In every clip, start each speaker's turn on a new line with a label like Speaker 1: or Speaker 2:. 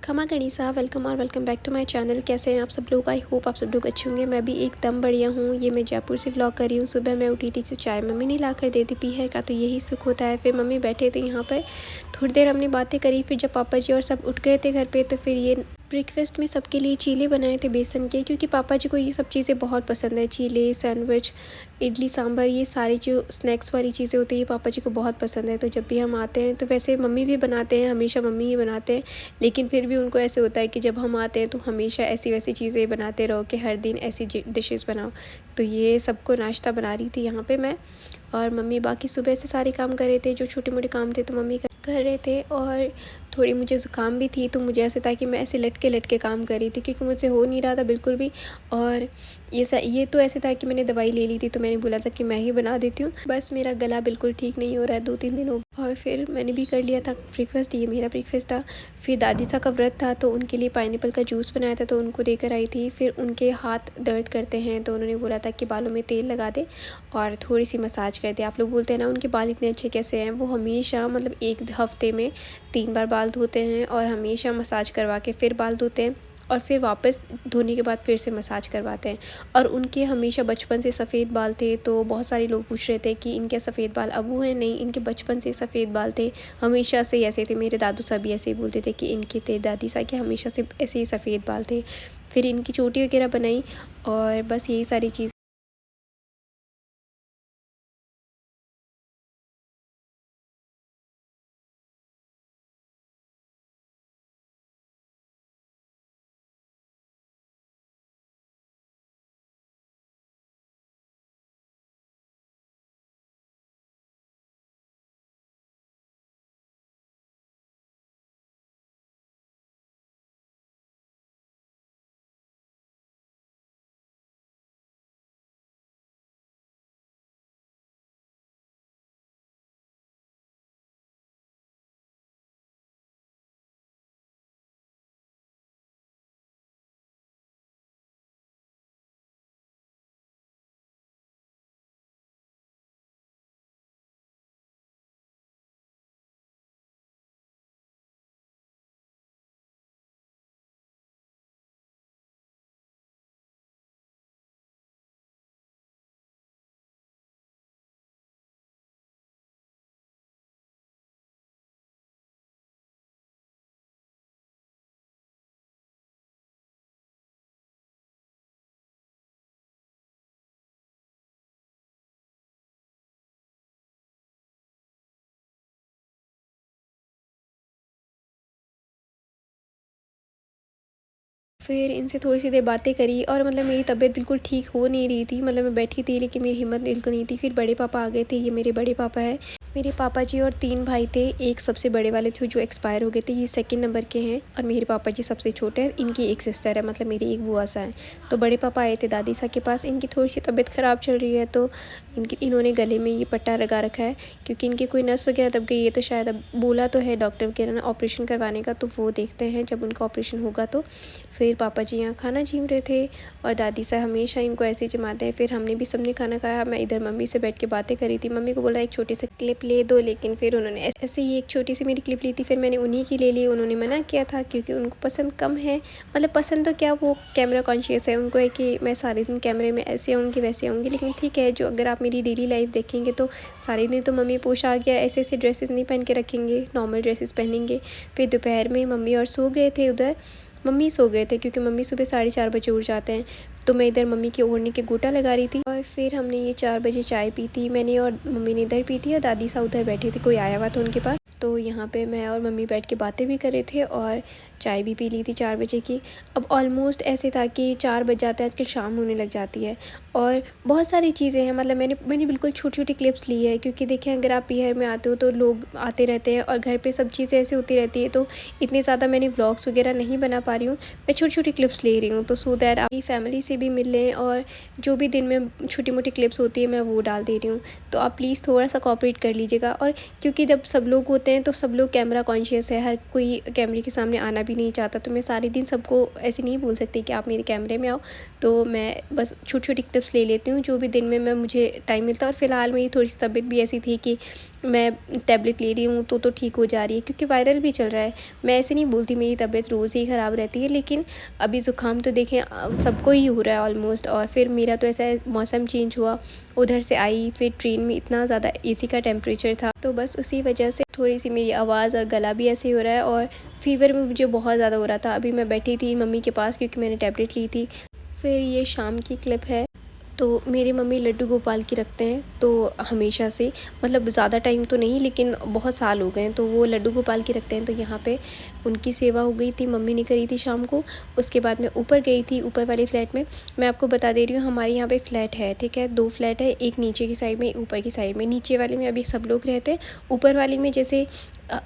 Speaker 1: खमा गणिसा वेलकम और welcome back to my channel. कैसे हैं आप सब लोग? आई होप आप सब लोग अच्छे होंगे। मैं भी एकदम बढ़िया हूँ। ये मैं जयपुर से व्लॉग कर रही हूँ। सुबह मैं उठी थी तो चाय मम्मी ने ला कर दे दी, पी है का तो यही सुख होता है। फिर मम्मी बैठे थे यहाँ पर, थोड़ी देर हमने बातें करी। फिर जब पापा जी और सब उठ गए थे घर पे तो फिर ये ब्रेकफास्ट में सबके लिए चीले बनाए थे बेसन के, क्योंकि पापा जी को ये सब चीज़ें बहुत पसंद है। चीले, सैंडविच, इडली सांभर, ये सारी जो स्नैक्स वाली चीज़ें होती है पापा जी को बहुत पसंद है। तो जब भी हम आते हैं तो वैसे मम्मी भी बनाते हैं, हमेशा मम्मी ही बनाते हैं, लेकिन फिर भी उनको ऐसे होता है कि जब हम आते हैं तो हमेशा ऐसी वैसी चीज़ें बनाते रहो कि हर दिन ऐसी डिशेस बनाओ। तो ये सबको नाश्ता बना रही थी यहाँ पे मैं, और मम्मी बाकी सुबह से सारे काम कर रहे थे। जो छोटे मोटे काम थे तो मम्मी कर रहे थे, और थोड़ी मुझे ज़ुकाम भी थी तो मुझे ऐसे था कि मैं ऐसे लटके लटके काम कर रही थी, क्योंकि मुझसे हो नहीं रहा था बिल्कुल भी। और ये तो ऐसे था कि मैंने दवाई ले ली थी तो मैंने बोला था कि मैं ही बना देती हूँ। बस मेरा गला बिल्कुल ठीक नहीं हो रहा है 2-3 दिन हो गए। और फिर मैंने भी कर लिया था ब्रेकफास्ट, ये मेरा ब्रेकफास्ट था। फिर दादी सा का व्रत था तो उनके लिए पाइनएप्पल का जूस बनाया था तो उनको देकर आई थी। फिर उनके हाथ दर्द करते हैं तो उन्होंने बोला था कि बालों में तेल लगा दे और थोड़ी सी मसाज कर दे। आप लोग बोलते हैं ना उनके बाल इतने अच्छे कैसे हैं। वो हमेशा मतलब एक हफ्ते में 3 बार बाल धोते हैं और हमेशा मसाज करवा के फिर बाल धोते हैं, और फिर वापस धोने के बाद फिर से मसाज करवाते हैं। और उनके हमेशा बचपन से सफ़ेद बाल थे, तो बहुत सारे लोग पूछ रहे थे कि इनके सफ़ेद बाल अब हुए हैं। नहीं, इनके बचपन से सफ़ेद बाल थे, हमेशा से ऐसे थे। मेरे दादू साहब भी ऐसे ही बोलते थे कि इनके थे दादी साहब के हमेशा से ऐसे ही सफ़ेद बाल थे। फिर इनकी चोटी वगैरह बनाई और बस यही सारी चीज़। फिर इनसे थोड़ी सी देर बातें करी, और मतलब मेरी तबीयत बिल्कुल ठीक हो नहीं रही थी। मतलब मैं बैठी थी लेकिन मेरी हिम्मत बिल्कुल नहीं थी। फिर बड़े पापा आ गए थे, ये मेरे बड़े पापा है। मेरे पापा जी और 3 भाई थे। एक सबसे बड़े वाले थे जो एक्सपायर हो गए थे, ये सेकंड नंबर के हैं, और मेरे पापा जी सबसे छोटे हैं। इनकी एक सिस्टर है, मतलब मेरी एक बुआ सा है। तो बड़े पापा आए थे दादी सा के पास। इनकी थोड़ी सी तबीयत ख़राब चल रही है तो इन्होंने गले में ये पट्टा लगा रखा है, क्योंकि इनकी कोई नस वगैरह दब गई है। तो शायद अब बोला तो है डॉक्टर वगैरह ने ऑपरेशन करवाने का, तो वो देखते हैं जब उनका ऑपरेशन होगा तो। फिर पापा जी यहाँ खाना छीन रहे थे और दादी सा हमेशा इनको ऐसे ही जमाते हैं। फिर हमने भी सबने खाना खाया। मैं इधर मम्मी से बैठ के बातें करी थी। मम्मी को बोला एक छोटी सी क्लिप ले दो, लेकिन फिर उन्होंने ऐसे ही एक छोटी सी मेरी क्लिप ली थी। फिर मैंने उन्हीं की ले ली। उन्होंने मना किया था क्योंकि उनको पसंद कम है। मतलब पसंद तो क्या, वो कैमरा कॉन्शियस है। उनको है कि मैं सारे दिन कैमरे में ऐसे आऊँगी वैसे आऊँगी, लेकिन ठीक है, जो अगर आप मेरी डेली लाइफ देखेंगे तो सारे दिन तो मम्मी पोशाक या ऐसे ऐसे ड्रेसेस नहीं पहन के रखेंगे, नॉर्मल ड्रेसेस पहनेंगे। फिर दोपहर में मम्मी और सो गए थे उधर। मम्मी सो गए थे क्योंकि मम्मी सुबह 4:30 बजे उठ जाते हैं। तो मैं इधर मम्मी के ओढ़ने के गोटा लगा रही थी, और फिर हमने ये 4 बजे चाय पी थी मैंने, और मम्मी ने इधर पी थी, और दादी सा उधर बैठे थे, कोई आया हुआ था उनके पास। तो यहाँ पे मैं और मम्मी बैठ के बातें भी कर रहे थे और चाय भी पी ली थी 4 बजे की। अब ऑलमोस्ट ऐसे था कि 4 बज जाते हैं, आजकल शाम होने लग जाती है। और बहुत सारी चीज़ें हैं, मतलब मैंने बिल्कुल छोटी-छोटी क्लिप्स ली है, क्योंकि देखिए अगर आप बिहार में आते हो तो लोग आते रहते हैं और घर पे सब चीज़ें ऐसी होती रहती है, तो इतने ज़्यादा मैंने व्लॉग्स वगैरह नहीं बना पा रही हूँ। मैं छोटी-छोटी क्लिप्स ले रही हूँ, तो सो दैट आपकी फैमिली से भी मिल लें, और जो भी दिन में छोटी-मोटी क्लिप्स होती है मैं वो डाल दे रही हूँ। तो आप प्लीज़ थोड़ा-सा कोऑपरेट कर लीजिएगा। और क्योंकि जब सब लोग होते हैं तो सब लोग कैमरा कॉन्शियस है, हर कोई कैमरे के सामने आना भी नहीं चाहता। तो मैं सारे दिन सबको ऐसे नहीं बोल सकती कि आप मेरे कैमरे में आओ। तो मैं बस छोटी-छोटी क्लिप्स ले लेती हूँ जो भी दिन में मुझे टाइम मिलता है। और फ़िलहाल मेरी थोड़ी-सी तबीयत भी ऐसी थी कि मैं टैबलेट ले रही हूँ तो ठीक हो जा रही है, क्योंकि वायरल भी चल रहा है। मैं ऐसे नहीं बोलती मेरी तबीयत रोज़ ही ख़राब रहती है, लेकिन अभी ज़ुकाम तो देखें सबको ही हो रहा है ऑलमोस्ट। और फिर मेरा तो ऐसा है, मौसम चेंज हुआ, उधर से आई, फिर ट्रेन में इतना ज़्यादा एसी का टेम्परेचर था, तो बस उसी वजह से थोड़ी-सी मेरी आवाज़ और गला भी ऐसे हो रहा है। और फ़ीवर भी मुझे बहुत ज़्यादा हो रहा था। अभी मैं बैठी थी मम्मी के पास क्योंकि मैंने टैबलेट ली थी। फिर ये शाम की क्लिप है। तो मेरी मम्मी लड्डू गोपाल की रखते हैं, तो हमेशा से, मतलब ज़्यादा टाइम तो नहीं लेकिन बहुत साल हो गए हैं, तो वो लड्डू गोपाल की रखते हैं। तो यहाँ पे उनकी सेवा हो गई थी, मम्मी ने करी थी शाम को। उसके बाद मैं ऊपर गई थी, ऊपर वाले फ्लैट में। मैं आपको बता दे रही हूँ, हमारे यहाँ पे फ्लैट है, ठीक है, 2 फ्लैट है, एक नीचे की साइड में, ऊपर की साइड में। नीचे वाले में अभी सब लोग रहते हैं। ऊपर वाले में जैसे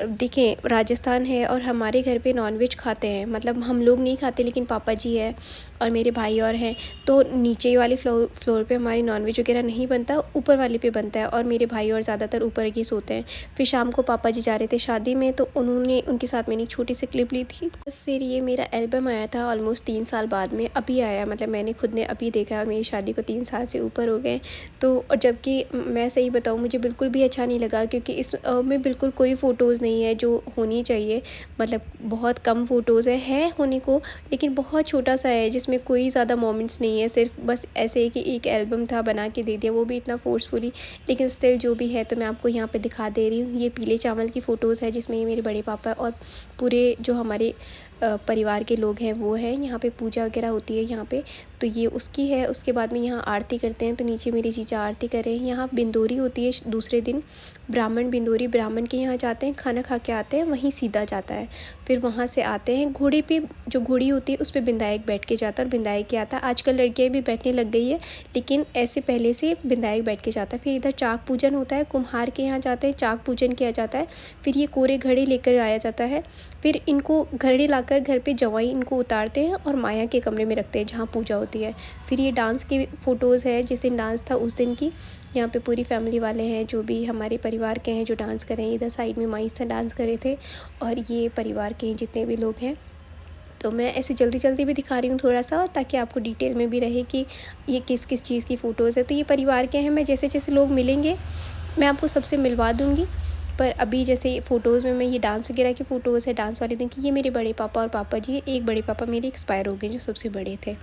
Speaker 1: देखें, राजस्थान है और हमारे घर पे नॉनवेज खाते हैं, मतलब हम लोग नहीं खाते लेकिन पापा जी है और मेरे भाई और हैं। तो नीचे वाले फ्लोर पे हमारी नॉनवेज वगैरह नहीं बनता, ऊपर वाले पे बनता है, और मेरे भाई और ज़्यादातर ऊपर ही सोते हैं। फिर शाम को पापा जी जा रहे थे शादी में, तो उन्होंने उनके साथ मैंने एक छोटी सी क्लिप ली थी। फिर ये मेरा एल्बम आया था ऑलमोस्ट 3 साल बाद में, अभी आया, मतलब मैंने खुद ने अभी देखा। मेरी शादी को 3 साल से ऊपर हो गए। तो और जबकि मैं सही बताऊँ, मुझे बिल्कुल भी अच्छा नहीं लगा, क्योंकि इस में बिल्कुल कोई फ़ोटोज़ नहीं है जो होनी चाहिए। मतलब बहुत कम फ़ोटोज़ है होने को, लेकिन बहुत छोटा सा है जिसमें कोई ज़्यादा मोमेंट्स नहीं है। सिर्फ बस ऐसे है कि एक एल्बम था, बना के दे दिया, वो भी इतना फ़ोर्सफुली। लेकिन स्टिल जो भी है, तो मैं आपको यहाँ पे दिखा दे रही हूँ। ये पीले चावल की फ़ोटोज़ है जिसमें ये मेरे बड़े पापा और पूरे जो हमारे परिवार के लोग हैं वो हैं। यहाँ पे पूजा वगैरह होती है यहाँ पे, तो ये उसकी है। उसके बाद में यहाँ आरती करते हैं, तो नीचे मेरी जीजा आरती कर रहे हैं। यहाँ बिंदोरी होती है दूसरे दिन, ब्राह्मण बिंदोरी, ब्राह्मण के यहाँ जाते हैं, खाना खा के आते हैं, वहीं सीधा जाता है। फिर वहाँ से आते हैं, घोड़े पे, जो घोड़ी होती है उस पे बिंदायक बैठ के जाता है और बिंदायक के आता है। आजकल लड़कियाँ भी बैठने लग गई है, लेकिन ऐसे पहले से बिंदायक बैठ के जाता है। फिर इधर चाक पूजन होता है, कुम्हार के यहाँ जाते हैं, चाक पूजन किया जाता है। फिर ये कोरे घड़े लेकर आया जाता है। फिर इनको घड़े लाकर घर पे जवाई इनको उतारते हैं और माया के कमरे में रखते हैं जहाँ पूजा होती है। फिर ये डांस की फ़ोटोज़ है, जिस दिन डांस था उस दिन की। यहाँ पे पूरी फैमिली वाले हैं, जो भी हमारे परिवार के हैं जो डांस कर रहे हैं। इधर साइड में माई से डांस कर रहे थे, और ये परिवार के जितने भी लोग हैं। तो मैं ऐसे जल्दी-जल्दी भी दिखा रही हूँ थोड़ा-सा, ताकि आपको डिटेल में भी रहे कि ये किस-किस चीज़ की फ़ोटोज़ है। तो ये परिवार के हैं। मैं जैसे-जैसे लोग मिलेंगे, मैं आपको सबसे मिलवा दूँगी। पर अभी जैसे फ़ोटोज़ में मैं ये डांस वगैरह की फ़ोटोज़ है, डांस वाले दिन की। ये मेरे बड़े पापा और पापा जी, एक बड़े पापा मेरे एक्सपायर हो गए जो सबसे बड़े थे।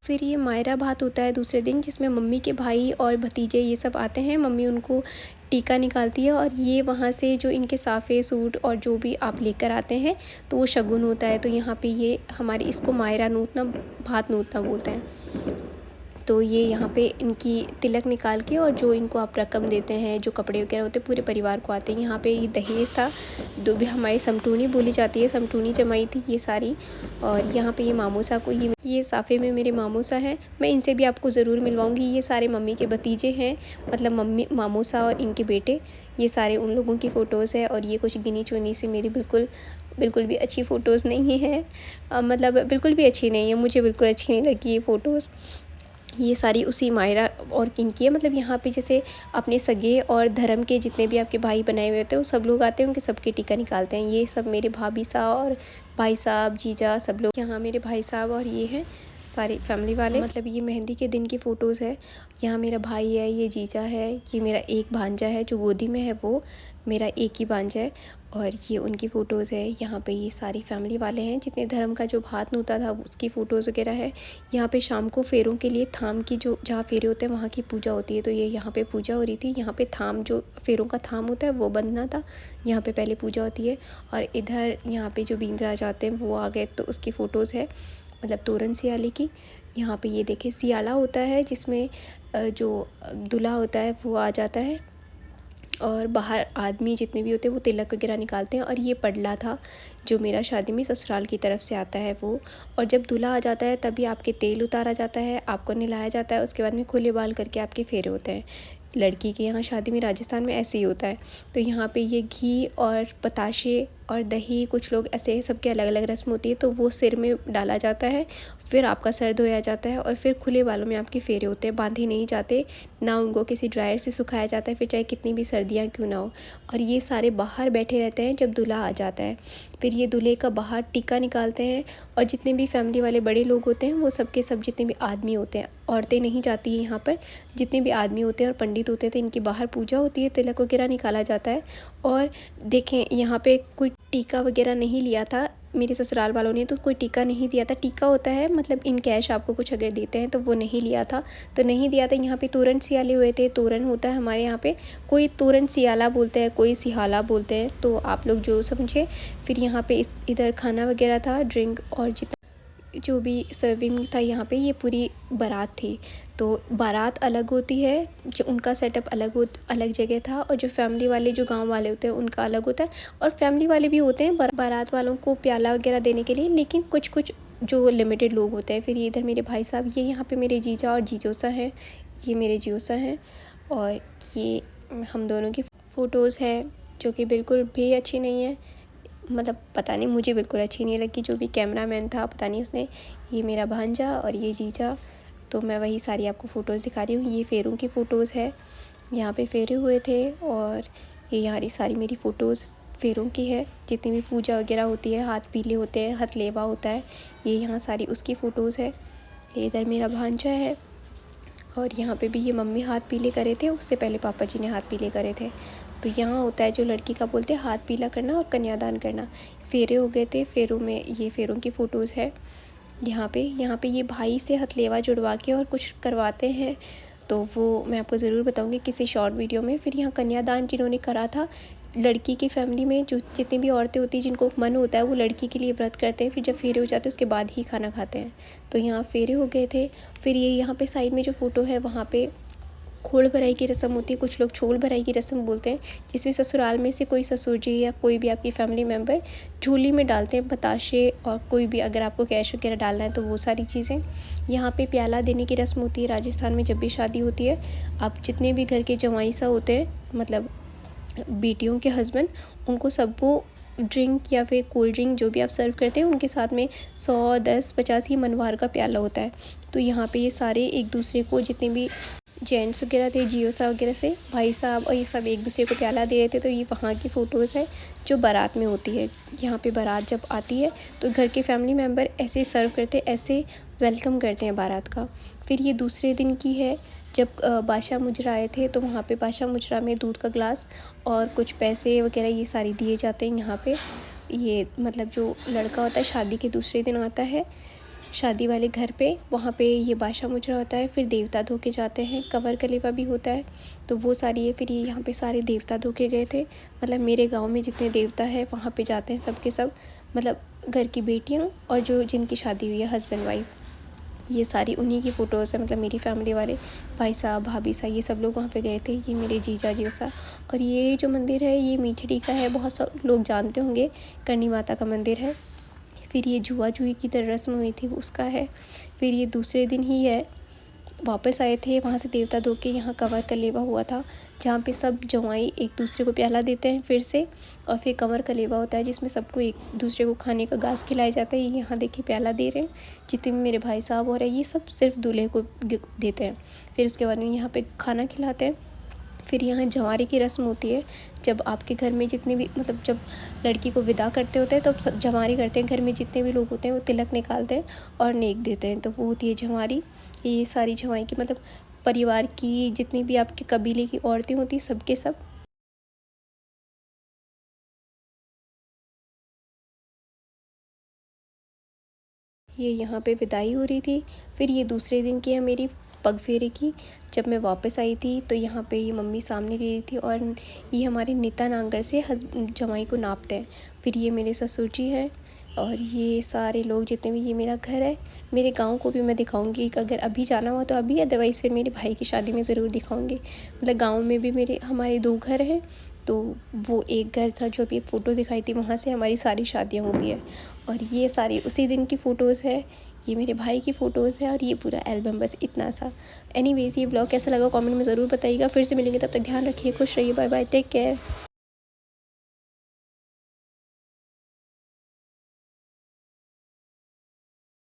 Speaker 1: फिर ये मायरा भात होता है दूसरे दिन, जिसमें मम्मी के भाई और भतीजे ये सब आते हैं। मम्मी उनको टीका निकालती है, और ये वहाँ से जो इनके साफ़े सूट और जो भी आप लेकर आते हैं, तो वो शगुन होता है। तो यहाँ पे ये हमारे इसको मायरा नूतना, भात नूतना बोलते हैं। तो ये यहाँ पे इनकी तिलक निकाल के, और जो इनको आप रकम देते हैं, जो कपड़े वगैरह होते हैं, पूरे परिवार को आते हैं। यहाँ पे ये दहेज था, जो भी हमारी समटूनी बोली जाती है, समटूनी जमाई थी ये सारी। और यहाँ पे ये मामूसा को, ये साफ़े में मेरे मामूसा हैं। मैं इनसे भी आपको ज़रूर मिलवाऊँगी। ये सारे मम्मी के भतीजे हैं, मतलब मम्मी मामूसा और इनके बेटे, ये सारे उन लोगों की फ़ोटोज़ है। और ये कुछ गिनी-चुनी सी मेरी बिल्कुल बिल्कुल भी अच्छी फ़ोटोज़ नहीं है, मतलब बिल्कुल भी अच्छी नहीं है, मुझे बिल्कुल अच्छी नहीं लगी ये फ़ोटोज़। ये सारी उसी मायरा और इनकी है। मतलब यहाँ पे जैसे अपने सगे और धर्म के जितने भी आपके भाई बनाए हुए होते हैं, वो सब लोग आते हैं, उनके सबके टीका निकालते हैं। ये सब मेरे भाभी साहब और भाई साहब, जीजा, सब लोग यहाँ, मेरे भाई साहब और ये हैं सारी फैमिली वाले। मतलब ये मेहंदी के दिन की फ़ोटोज़ है। यहाँ मेरा भाई है, ये जीजा है, ये मेरा एक भांजा है जो गोदी में है, वो मेरा एक ही भांजा है। और ये उनकी फ़ोटोज़ है। यहाँ पे ये सारी फैमिली वाले हैं, जितने धर्म का जो भात नूता था उसकी फ़ोटोज़ वगैरह है। यहाँ पे शाम को फेरों के लिए थाम की, जो जहाँ फेरे होते हैं वहाँ की पूजा होती है। तो ये यहाँ पे पूजा हो रही थी। यहाँ पे थाम, जो फेरों का थाम होता है वो बंधना था, यहाँ पे पहले पूजा होती है। और इधर यहाँ पे जो बींद्रा जाते हैं वो आ गए, तो उसकी फ़ोटोज़ है, मतलब तोरण सियाले की। यहाँ पे ये देखिए सियाला होता है, जिसमें जो दूल्हा होता है वो आ जाता है, और बाहर आदमी जितने भी होते हैं वो तिलक वगैरह निकालते हैं। और ये पडला था, जो मेरा शादी में ससुराल की तरफ से आता है वो। और जब दूल्हा आ जाता है तभी आपके तेल उतारा जाता है, आपको नहलाया जाता है, उसके बाद में खुले बाल करके आपके फेरे होते हैं। लड़की के यहाँ शादी में राजस्थान में ऐसे ही होता है। तो यहाँ पे ये घी और बताशे और दही, कुछ लोग ऐसे सबके अलग अलग रस्म होती है, तो वो सिर में डाला जाता है, फिर आपका सर धोया जाता है और फिर खुले बालों में आपके फेरे होते हैं, बांधे नहीं जाते ना, उनको किसी ड्रायर से सुखाया जाता है, फिर चाहे कितनी भी सर्दियाँ क्यों ना हो। और ये सारे बाहर बैठे रहते हैं जब दूल्हा आ जाता है, फिर ये दूल्हे का बाहर टीका निकालते हैं, और जितने भी फैमिली वाले बड़े लोग होते हैं वो सबके सब जितने भी आदमी होते हैं, औरतें नहीं जाती हैं यहाँ पर, जितने भी आदमी होते हैं और पंडित होते हैं, तो इनकी बाहर पूजा होती है, तिलक वगैरह निकाला जाता है। और देखें यहाँ पे कोई टीका वगैरह नहीं लिया था मेरे ससुराल वालों ने, तो कोई टीका नहीं दिया था। टीका होता है मतलब इन कैश आपको कुछ अगर देते हैं, तो वो नहीं लिया था, तो नहीं दिया था। यहाँ पे तोरण सियाले हुए थे, तोरण होता है हमारे यहाँ पे, कोई तोरण सियाला बोलते हैं, कोई सिहाला बोलते हैं, तो आप लोग जो समझे। फिर यहाँ पे इधर खाना वगैरह था, ड्रिंक और जितना जो भी सर्विंग था यहाँ पे, ये पूरी बारात थी। तो बारात अलग होती है, जो उनका सेटअप अलग जगह था, और जो फैमिली वाले जो गांव वाले होते हैं उनका अलग होता है, और फैमिली वाले भी होते हैं बारात वालों को प्याला वगैरह देने के लिए, लेकिन कुछ कुछ जो लिमिटेड लोग होते हैं। फिर ये इधर मेरे भाई साहब, ये यहाँ पे मेरे जीजा और जीजोसा हैं, ये मेरे जीजा हैं, और ये हम दोनों की फ़ोटोज़ है जो कि बिल्कुल भी अच्छी नहीं है, मतलब पता नहीं, मुझे बिल्कुल अच्छी नहीं लगी। जो भी कैमरा मैन था पता नहीं उसने, ये मेरा भांजा और ये जीजा, तो मैं वही सारी आपको फ़ोटोज़ दिखा रही हूँ। ये फेरों की फ़ोटोज़ है, यहाँ पे फेरे हुए थे, और ये यहाँ सारी मेरी फ़ोटोज़ फेरों की है, जितनी भी पूजा वगैरह होती है, हाथ पीले होते हैं, हथलेवा होता है, ये यहाँ सारी उसकी फ़ोटोज़ है। ये इधर मेरा भांजा है, और यहाँ पे भी ये मम्मी हाथ पीले करे थे, उससे पहले पापा जी ने हाथ पीले करे थे। तो यहाँ होता है जो लड़की का बोलते हैं हाथ पीला करना और कन्यादान करना। फेरे हो गए थे, फेरों में ये फेरों की फ़ोटोज़ है। यहाँ पे ये भाई से हथलेवा जुड़वा के और कुछ करवाते हैं, तो वो मैं आपको ज़रूर बताऊँगी किसी शॉर्ट वीडियो में। फिर यहाँ कन्यादान जिन्होंने करा था, लड़की की फैमिली में जो जितनी भी औरतें होती हैं जिनको मन होता है, वो लड़की के लिए व्रत करते हैं, फिर जब फेरे हो जाते हैं उसके बाद ही खाना खाते हैं। तो यहाँ फेरे हो गए थे। फिर ये यहाँ पे साइड में जो फ़ोटो है, वहाँ पे खोल भराई की रस्म होती है, कुछ लोग छोल भराई की रस्म बोलते हैं, जिसमें ससुराल में से कोई ससुर जी या कोई भी आपकी फैमिली मेम्बर झोली में डालते हैं बताशे, और कोई भी अगर आपको कैश वगैरह डालना है तो वो सारी चीज़ें। यहाँ पे प्याला देने की रस्म होती है राजस्थान में, जब भी शादी होती है, आप जितने भी घर के जवाई सा होते हैं, मतलब बेटियों के हस्बैंड, उनको सबको ड्रिंक या फिर कोल्ड ड्रिंक जो भी आप सर्व करते हैं, उनके साथ में 100, 10, 50 की मनवार का प्याला होता है। तो यहाँ पे ये सारे एक दूसरे को, जितने भी जेंट्स वगैरह थे, जियोसा वगैरह से भाई साहब, और ये सब एक दूसरे को प्याला दे रहे थे। तो ये वहाँ की फ़ोटोज़ है जो बारात में होती है। यहाँ पे बारात जब आती है तो घर के फैमिली मेम्बर ऐसे सर्व करते हैं, ऐसे वेलकम करते हैं बारात का। फिर ये दूसरे दिन की है, जब बादशाह मुजरा आए थे, तो वहाँ पे बादशाह मुजरा में दूध का ग्लास और कुछ पैसे वगैरह ये सारे दिए जाते हैं यहाँ पे। ये मतलब जो लड़का होता है शादी के दूसरे दिन आता है शादी वाले घर पे, वहाँ पे ये बादशाह मुजरा होता है, फिर देवता धो के जाते हैं, कवर कलेवा भी होता है, तो वो सारी है। फिर ये यहाँ पे सारे देवता धो के गए थे, मतलब मेरे गांव में जितने देवता है वहाँ पे जाते हैं सब के सब, मतलब घर की बेटियाँ और जो जिनकी शादी हुई है हस्बैंड वाइफ, ये सारी उन्हीं की फ़ोटोज़ है, मतलब मेरी फैमिली वाले भाई साहब, भाभी साहब, ये सब लोग वहाँ पे गए थे। ये मेरे जीजा जी सा। और ये जो मंदिर है ये मीठड़ी का है, बहुत सब लोग जानते होंगे, करणी माता का मंदिर है। फिर ये जुआ जुई की तरह रस्म हुई थी उसका है। फिर ये दूसरे दिन ही है, वापस आए थे वहाँ से देवता धो के, यहाँ कंवर कलेवा हुआ था, जहाँ पे सब जवाई एक दूसरे को प्याला देते हैं फिर से, और फिर कंवर कलेवा होता है जिसमें सबको एक दूसरे को खाने का घास खिलाया जाता है। ये यहाँ देखिए प्याला दे रहे हैं, जितने भी मेरे भाई साहब हो रहे हैं, ये सब सिर्फ दूल्हे को देते हैं। फिर उसके बाद में यहाँ पे खाना खिलाते हैं। फिर यहाँ जंवारे की रस्म होती है, जब आपके घर में जितने भी, मतलब जब लड़की को विदा करते होते हैं, तब सब जंवारी करते हैं, घर में जितने भी लोग होते हैं वो तिलक निकालते हैं और नेक देते हैं, तो वो होती है जंवारी। ये सारी जंवाई की, मतलब परिवार की जितनी भी आपके कबीले की औरतें होती हैं, सबके सब। ये यहाँ पे विदाई हो रही थी। फिर ये दूसरे दिन की है मेरी पग फेरे की, जब मैं वापस आई थी, तो यहाँ पे ये मम्मी सामने ले रही थी, और ये हमारे नीता नांगर से जमाई को नापते हैं। फिर ये मेरे ससुर जी हैं, और ये सारे लोग जितने भी, ये मेरा घर है। मेरे गांव को भी मैं दिखाऊंगी, अगर अभी जाना हुआ तो अभी, अदरवाइज़ फिर मेरे भाई की शादी में ज़रूर दिखाऊंगी। मतलब गांव में भी हमारे 2 घर हैं, तो वो एक घर था जो अभी फ़ोटो दिखाई थी, वहाँ से हमारी सारी शादियाँ होती है। और ये सारी उसी दिन की फ़ोटोज़ है, ये मेरे भाई की फ़ोटोज़ है, और ये पूरा एल्बम, बस इतना सा। एनीवेज़ ये व्लॉग कैसा लगा कमेंट में ज़रूर बताइएगा। फिर से मिलेंगे, तब तक ध्यान रखिए, खुश रहिए, बाय बाय, टेक केयर।